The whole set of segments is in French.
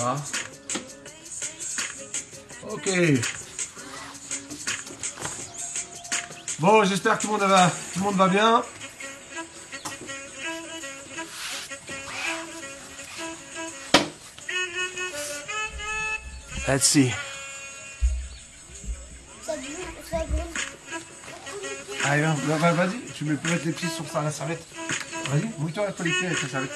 Voilà. Ok. Bon, j'espère que tout le monde va bien. Let's see. Allez, vas-y, tu peux mettre les pieds sur ça, la serviette. Vas-y, mouille-toi les pieds avec la serviette.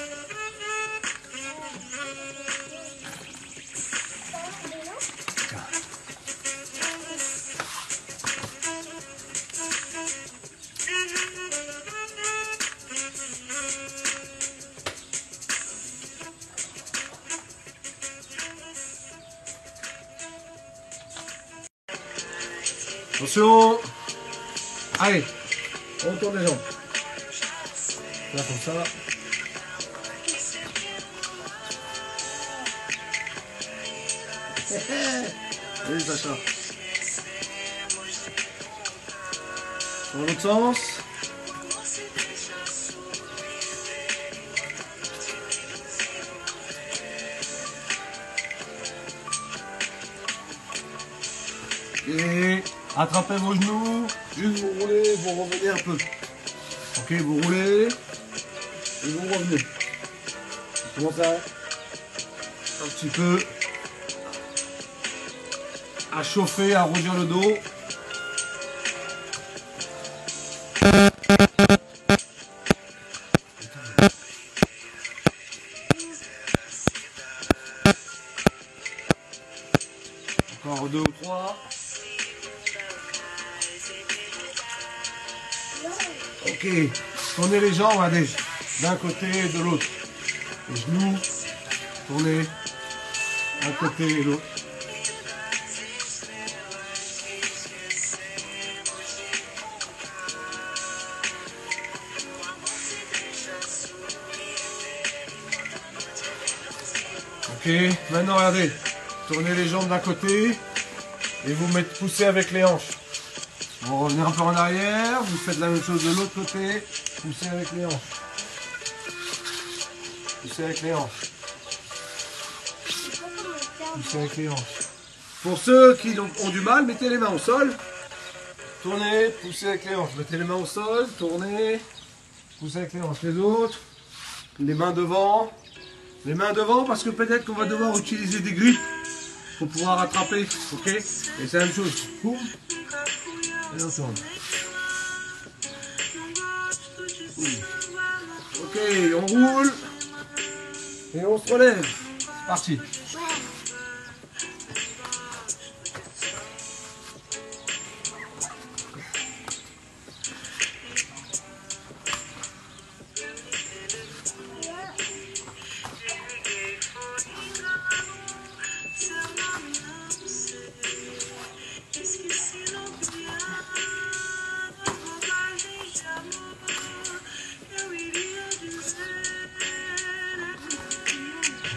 Attention. Allez, on tourne les jambes. Là, comme ça. Allez, Sacha. Dans l'autre sens. Et attrapez vos genoux, juste vous roulez, vous revenez un peu. Ok, vous roulez et vous revenez. On commence un petit peu à chauffer, à rougir le dos. Encore 2 ou 3. Ok, tournez les jambes, allez, d'un côté et de l'autre. Les genoux, tournez d'un côté et de l'autre. Ok, maintenant regardez, tournez les jambes d'un côté et vous poussez avec les hanches. Vous revenez un peu en arrière, vous faites la même chose de l'autre côté, poussez avec les hanches. Poussez avec les hanches. Poussez avec les hanches. Pour ceux qui ont du mal, mettez les mains au sol. Tournez, poussez avec les hanches. Mettez les mains au sol, tournez, poussez avec les hanches. Les autres, les mains devant. Les mains devant parce que peut-être qu'on va devoir utiliser des grippes pour pouvoir rattraper. Ok? Et c'est la même chose. Boum. Et on tourne. Ok, on roule. Et on se relève. C'est parti.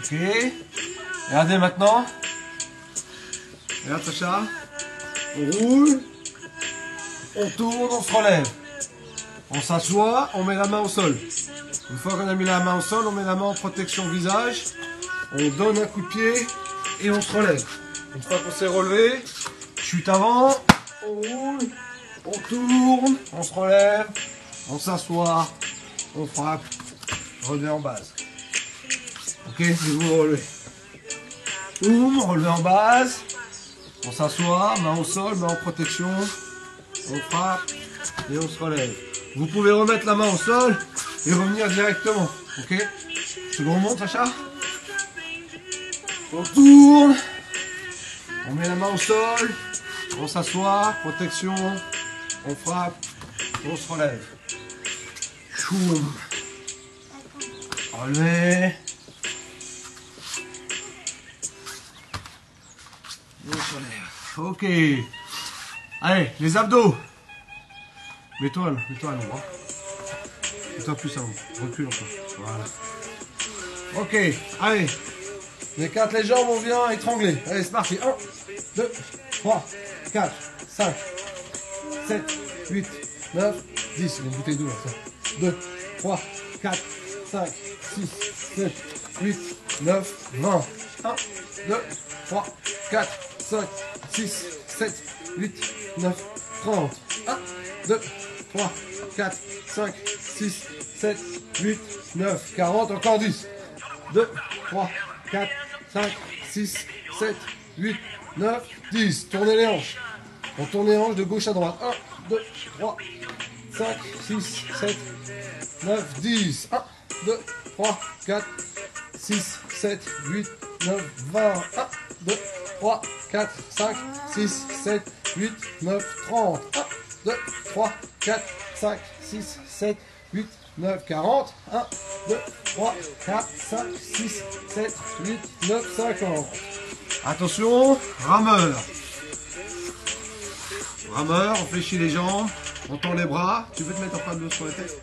Ok, regardez maintenant. Regarde Sacha. On roule. On tourne, on se relève. On s'assoit, on met la main au sol. Une fois qu'on a mis la main au sol, on met la main en protection visage. On donne un coup de pied et on se relève. Une fois qu'on s'est relevé, chute avant, on roule, on tourne, on se relève, on s'assoit, on frappe, on revient en base. Ok, et vous relevez. Boum, relevé en base. On s'assoit, main au sol, main en protection. On frappe et on se relève. Vous pouvez remettre la main au sol et revenir directement. Ok? Tu le remontes, Sacha? On tourne. On met la main au sol. On s'assoit, protection. On frappe. On se relève. Choum. Relevé. Ok. Allez, les abdos. Mets-toi à l'ombre. Mets-toi plus à l'ombre. Recule encore. Voilà. Ok, allez. On écarte les jambes, on vient étrangler. Allez, c'est parti. 1, 2, 3, 4, 5, 7, 8, 9, 10. Il y a une bouteille d'eau là, ça. 2, 3, 4, 5, 6, 7, 8, 9, 20. 1, 2, 3, 4, 5, 6, 7, 8, 9, 30. 1, 2, 3, 4, 5, 6, 7, 8, 9, 40. Encore 10. 2, 3, 4, 5, 6, 7, 8, 9, 10. Tournez les hanches. On tourne les hanches de gauche à droite. 1, 2, 3, 5, 6, 7, 9, 10. 1, 2, 3, 4, 6, 7, 8, 9, 20. 1, 2, 3, 4, 5, 6, 7, 8, 9, 30. 1, 2, 3, 4, 5, 6, 7, 8, 9, 40. 1, 2, 3, 4, 5, 6, 7, 8, 9, 50. Attention, rameur. Rameur, on fléchit les jambes, on tend les bras. Tu veux te mettre en pas de sur la tête?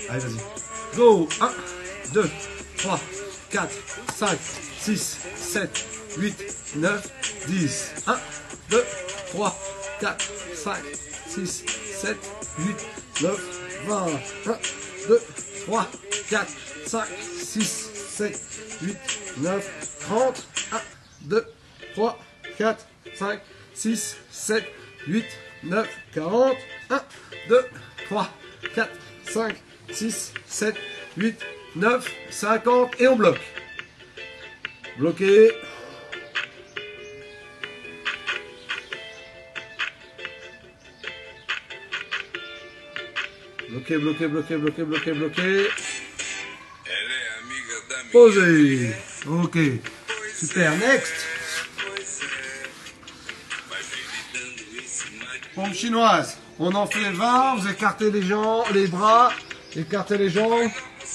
Allez, vas-y. Go. 1, 2, 3, 4, 5, 6, 7, 8, 9, 10. 1, 2, 3, 4, 5, 6, 7, 8, 9, 20. 1, 2, 3, 4, 5, 6, 7, 8, 9, 30. 1, 2, 3, 4, 5, 6, 7, 8, 9, 40. 1, 2, 3, 4, 5, 6, 7, 8, 9, 50. Et on bloque. Bloqué. Bloqué, bloqué, bloqué, bloqué, bloqué, bloqué. Posé. Ok. Super. Next. Pompe chinoise. On en fait 20. Vous écartez les jambes, les bras. Écartez les jambes.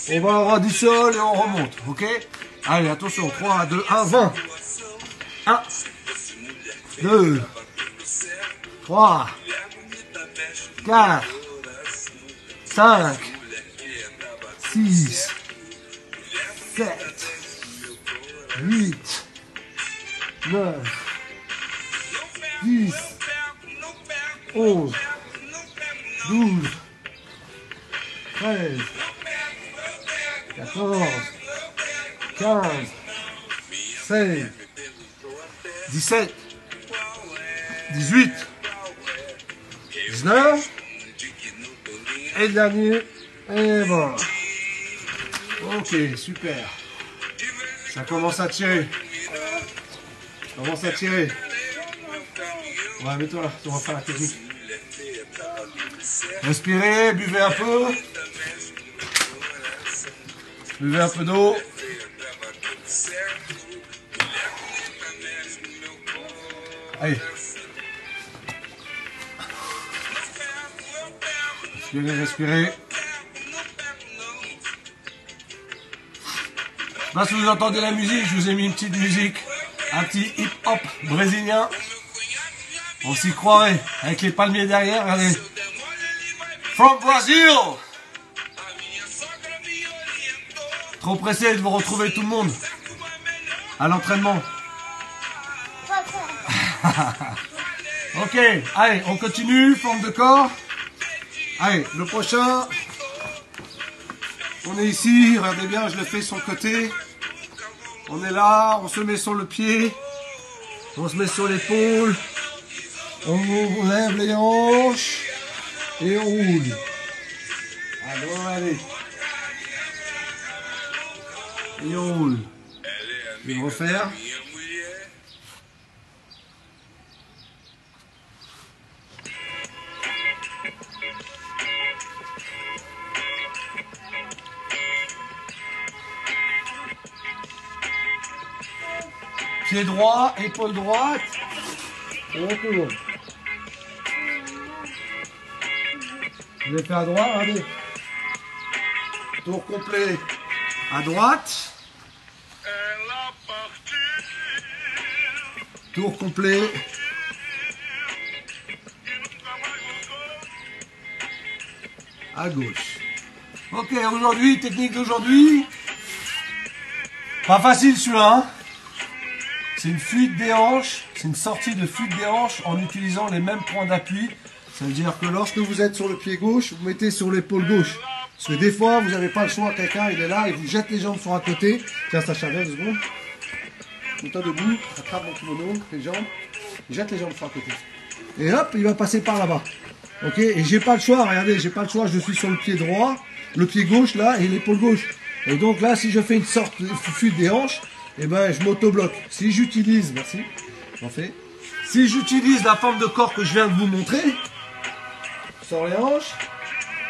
On va au ras du sol et on remonte. Ok. Allez, attention. 3, 2, 1, 20. 1, 2, 3, 4, 5, 6, 7, 8, 9, 10, 11, 12, 13, 14, 15, 16, 17, 18, 19, et le dernier, et voilà. Ok, super. Ça commence à tirer. Ça commence à tirer. Ouais, mets-toi là, on va faire la technique. Respirez, buvez un peu. Buvez un peu d'eau. Allez. Respirez, respirez. Là, si vous entendez la musique, je vous ai mis une petite musique. Un petit hip-hop brésilien. On s'y croirait. Avec les palmiers derrière, regardez. From Brazil! Trop pressé de vous retrouver tout le monde. À l'entraînement. Ok, allez, on continue. Forme de corps. Allez, le prochain. On est ici, regardez bien, je le fais sur le côté. On est là, on se met sur le pied. On se met sur l'épaule. On lève les hanches. Et on roule. Alors, allez. Et on roule. Je vais refaire. Pied droit, épaule droite. Et on tourne. Je vais faire à droite, regardez. Tour complet à droite. Tour complet. À gauche. Ok, aujourd'hui, technique d'aujourd'hui. Pas facile celui-là. Hein. C'est une fuite des hanches. C'est une sortie de fuite des hanches en utilisant les mêmes points d'appui. Ça veut dire que lorsque vous êtes sur le pied gauche, vous mettez sur l'épaule gauche. Parce que des fois, vous n'avez pas le choix. Quelqu'un, il est là, il vous jette les jambes sur un côté. Tiens, Sacha, viens 2 secondes. mets-toi debout, attrape mon kimono, les jambes, jette les jambes sur la côté. Et hop, il va passer par là-bas. Ok, et j'ai pas le choix, regardez, j'ai pas le choix, je suis sur le pied droit, le pied gauche là, et l'épaule gauche. Et donc là, si je fais une sorte de fuite des hanches, et ben je m'auto-bloque. Si j'utilise, merci, j'en fais. Si j'utilise la forme de corps que je viens de vous montrer, je sors les hanches.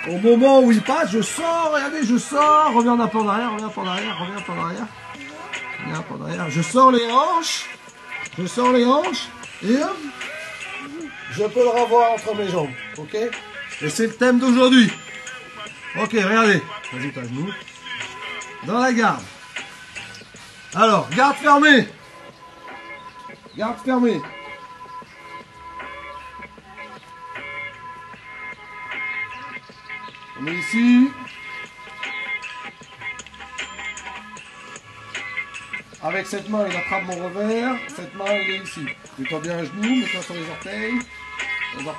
Au moment où il passe, je sors, regardez, je sors, reviens un peu en arrière, reviens un peu en arrière, reviens un peu en arrière. Reviens un peu en arrière. Je sors les hanches, et hop, je peux le revoir entre mes jambes, ok? Et c'est le thème d'aujourd'hui. Ok, regardez, vas-y, t'as genoux. Dans la garde. Alors, garde fermée. Garde fermée. On est ici. Avec cette main, il attrape mon revers. Cette main, il est ici. Mets-toi bien à genoux, mets-toi sur les orteils. Mets-toi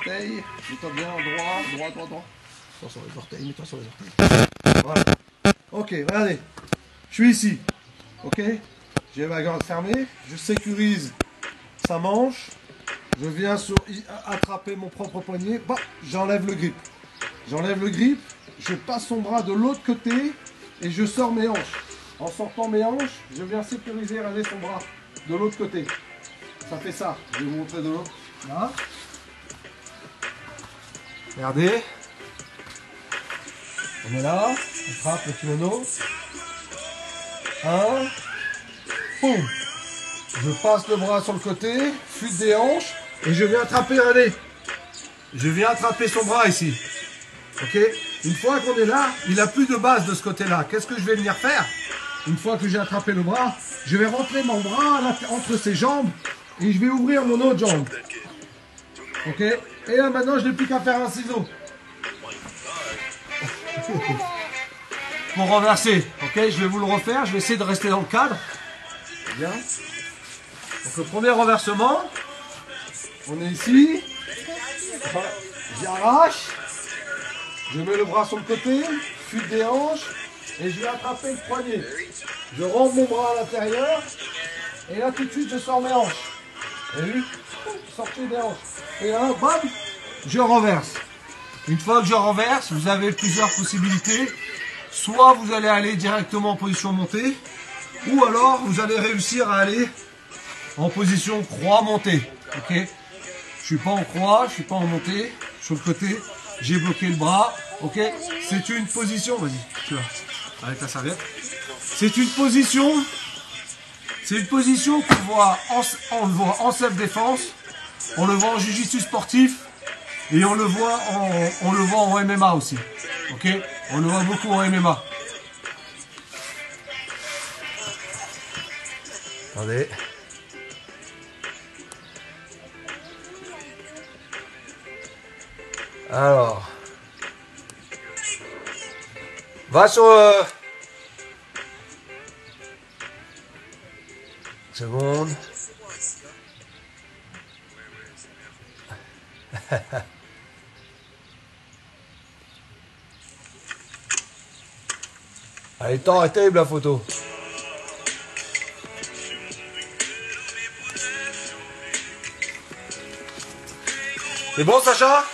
bien droit. Mets-toi sur les orteils, mets-toi sur les orteils. Voilà. Ok, regardez. Je suis ici. Ok. J'ai ma garde fermée. Je sécurise sa manche. Je viens attraper mon propre poignet. Bah, j'enlève le grip. Je passe son bras de l'autre côté et je sors mes hanches. En sortant mes hanches, je viens sécuriser, regardez son bras de l'autre côté. Ça fait ça. Je vais vous montrer de l'autre. Là. Regardez. On est là. On frappe le kimono. Boum. Je passe le bras sur le côté, fuite des hanches et je viens attraper, regardez. Je viens attraper son bras ici. Ok. Une fois qu'on est là, il n'a plus de base de ce côté-là. Qu'est-ce que je vais venir faire? Une fois que j'ai attrapé le bras, je vais rentrer mon bras entre ses jambes et je vais ouvrir mon autre jambe. Ok. Et là maintenant, je n'ai plus qu'à faire un ciseau. Pour renverser. Ok. Je vais vous le refaire. Je vais essayer de rester dans le cadre. Bien. Donc le premier renversement, on est ici. J'arrache. Je mets le bras sur le côté, fuite des hanches, et je vais attraper le poignet. Je rentre mon bras à l'intérieur, et là tout de suite je sors mes hanches. Vous avez vu? Sortez des hanches. Et là, bam, je renverse. Une fois que je renverse, vous avez plusieurs possibilités. Soit vous allez aller directement en position montée, ou alors vous allez réussir à aller en position croix montée. Ok? Je suis pas en croix, je suis pas en montée. Sur le côté, j'ai bloqué le bras. Ok? C'est une position. Vas-y, tu vois, avec la serviette. C'est une position. C'est une position qu'on voit en self-défense, on le voit en jiu-jitsu sportif et on le voit en MMA aussi. Ok? On le voit beaucoup en MMA. Attendez. Alors. Va sur... Seconde. Elle est terrible la photo. C'est bon Sacha?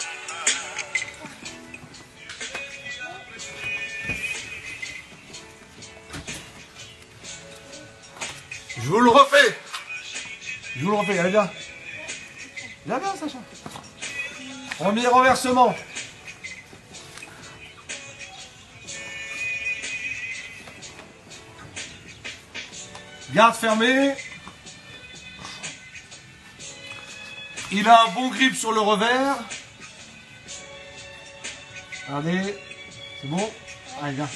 Je vous le refais. Allez bien. Viens bien Sacha. Premier renversement. Garde fermée. Il a un bon grip sur le revers. Regardez. C'est bon? Allez, viens.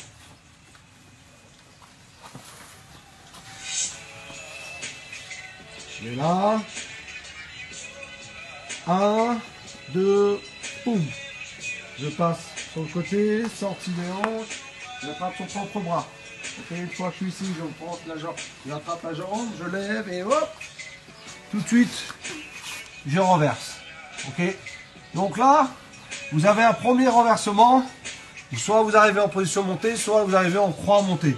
Je vais là. 1, 2, boum. Je passe sur le côté, sortie des hanches, j'attrape son propre bras. Okay, une fois que je suis ici, je prends la jambe, j'attrape la jambe, je lève et hop, tout de suite, je renverse. Ok. Donc là, vous avez un premier renversement. Soit vous arrivez en position montée, soit vous arrivez en croix montée.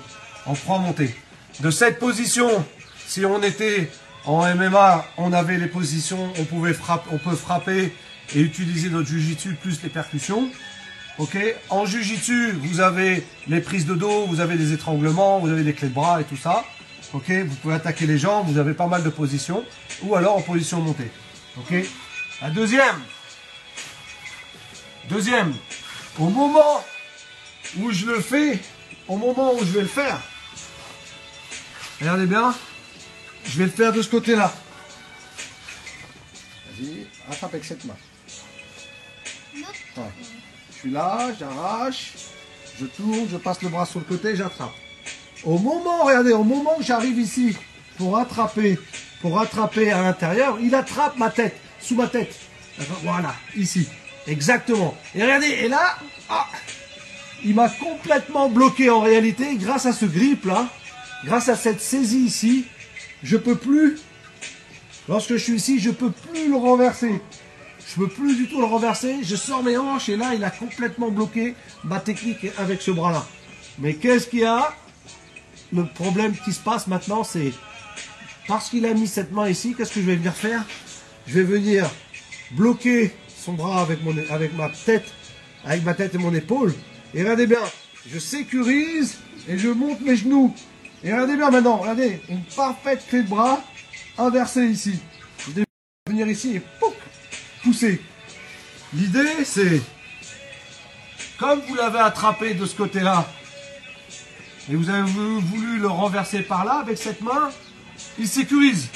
De cette position, si on était en MMA, on avait les positions, on peut frapper et utiliser notre jiu-jitsu plus les percussions. Ok. En jiu-jitsu, vous avez les prises de dos, vous avez des étranglements, vous avez des clés de bras et tout ça. Ok. Vous pouvez attaquer les jambes, vous avez pas mal de positions. Ou alors en position montée. Ok. La deuxième, au moment où je le fais, au moment où je vais le faire, regardez bien, je vais le faire de ce côté-là. Vas-y, attrape avec cette main. Ouais. Je suis là, j'arrache, je tourne, je passe le bras sur le côté, j'attrape. Au moment, regardez, au moment où j'arrive ici pour attraper à l'intérieur, il attrape ma tête, sous ma tête. Voilà, ici, exactement. Et regardez, et là, ah, il m'a complètement bloqué en réalité grâce à ce grip là, grâce à cette saisie ici. Je peux plus, lorsque je suis ici, je peux plus le renverser. Je peux plus du tout le renverser. Je sors mes hanches et là, il a complètement bloqué ma technique avec ce bras-là. Mais qu'est-ce qu'il y a? Le problème qui se passe maintenant, c'est parce qu'il a mis cette main ici, qu'est-ce que je vais venir faire? Je vais venir bloquer son bras avec ma tête et mon épaule. Et regardez bien, je sécurise et je monte mes genoux. Et regardez bien maintenant, regardez, une parfaite clé de bras inversée ici. Je vais venir ici et pouf, pousser. L'idée, c'est, comme vous l'avez attrapé de ce côté-là, et vous avez voulu le renverser par là avec cette main, il sécurise.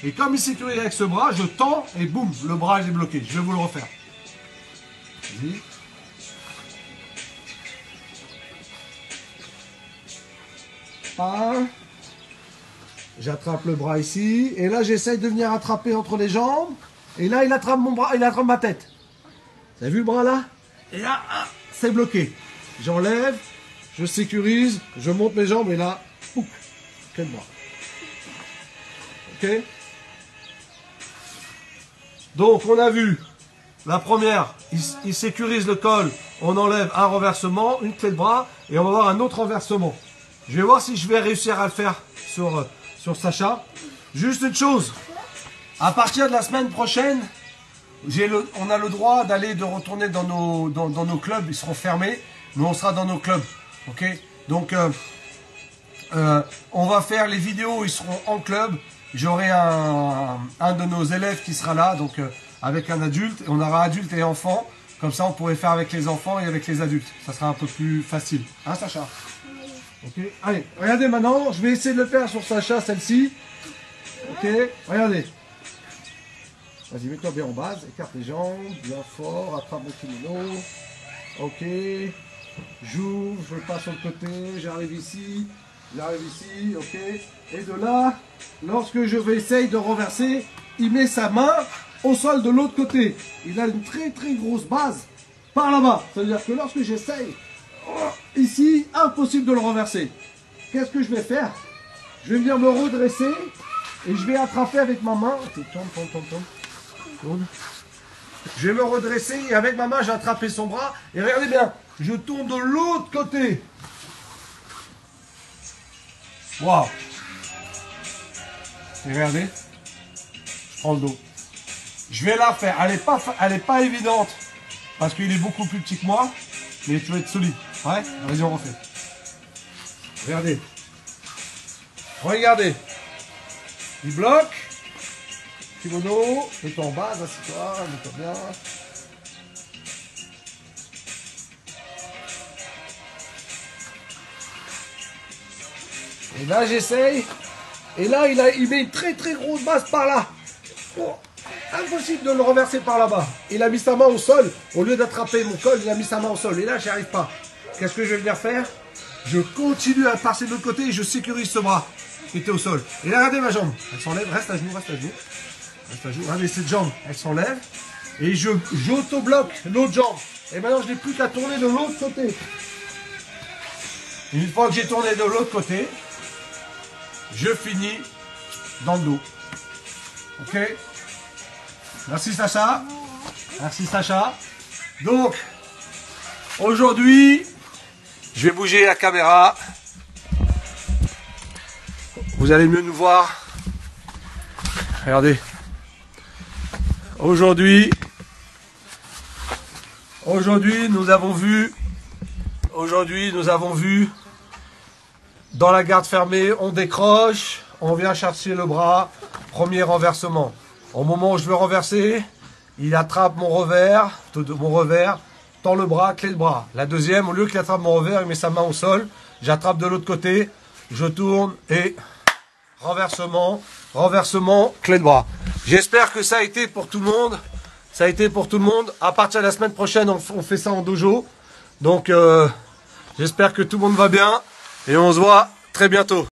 Et comme il sécurise avec ce bras, je tends et boum, le bras est bloqué. Je vais vous le refaire. Vas-y. J'attrape le bras ici. Et là, j'essaye de venir attraper entre les jambes. Et là, il attrape mon bras, il attrape ma tête. Vous avez vu le bras là? Et là, c'est bloqué. J'enlève, je sécurise, je monte mes jambes et là, pouf, quel bras. Ok? Donc, on a vu la première, il sécurise le col, on enlève un renversement, une clé de bras, et on va voir un autre renversement. Je vais voir si je vais réussir à le faire sur Sacha. Juste une chose, à partir de la semaine prochaine, on a le droit de retourner dans nos clubs, ils seront fermés, mais on sera dans nos clubs. Ok? Donc, on va faire les vidéos, ils seront en club. J'aurai un de nos élèves qui sera là, donc avec un adulte. On aura adulte et enfant. Comme ça, on pourrait faire avec les enfants et avec les adultes. Ça sera un peu plus facile. Hein, Sacha? Ok. Allez, regardez maintenant. Je vais essayer de le faire sur Sacha, celle-ci. Ok. Regardez. Vas-y, mets-toi bien en base. Écarte les jambes. Bien fort. Attrape le kimono. Ok. J'ouvre. Je passe sur le côté. J'arrive ici. J'arrive ici. Ok. Et de là, lorsque je vais essayer de renverser, il met sa main au sol de l'autre côté. Il a une très très grosse base par là-bas. C'est-à-dire que lorsque j'essaye, ici, impossible de le renverser. Qu'est-ce que je vais faire? Je vais venir me redresser et je vais attraper avec ma main. Tourne. Je vais me redresser et avec ma main, j'ai attrapé son bras. Et regardez bien, je tourne de l'autre côté. Waouh! Et regardez, je prends le dos. Je vais la faire. Elle est pas évidente parce qu'il est beaucoup plus petit que moi, mais tu vas être solide. Ouais, vas-y, on refait. Regardez. Regardez. Il bloque. Kimono. Mets-toi en bas, assieds-toi, mets-toi bien. Et là, j'essaye. Et là, il met une très très grosse base par là. Oh, impossible de le renverser par là-bas. Il a mis sa main au sol. Au lieu d'attraper mon col, il a mis sa main au sol. Et là, j'y arrive pas. Qu'est-ce que je vais venir faire? Je continue à passer de l'autre côté et je sécurise ce bras qui était au sol. Et là, regardez ma jambe. Elle s'enlève. Reste à genoux, reste à genoux. Reste à genoux. Regardez cette jambe. Elle s'enlève. Et j'auto-bloque l'autre jambe. Et maintenant, je n'ai plus qu'à tourner de l'autre côté. Une fois que j'ai tourné de l'autre côté, je finis dans le dos. Ok? Merci Sacha. Merci Sacha. Donc, aujourd'hui, je vais bouger la caméra. Vous allez mieux nous voir. Regardez. Aujourd'hui, nous avons vu dans la garde fermée, on décroche, on vient chercher le bras, premier renversement. Au moment où je veux renverser, il attrape mon revers, tend le bras, clé de bras. La deuxième, au lieu qu'il attrape mon revers, il met sa main au sol, j'attrape de l'autre côté, je tourne et renversement, clé de bras. J'espère que ça a été pour tout le monde. Ça a été pour tout le monde. À partir de la semaine prochaine, on fait ça en dojo. Donc, j'espère que tout le monde va bien. Et on se voit très bientôt.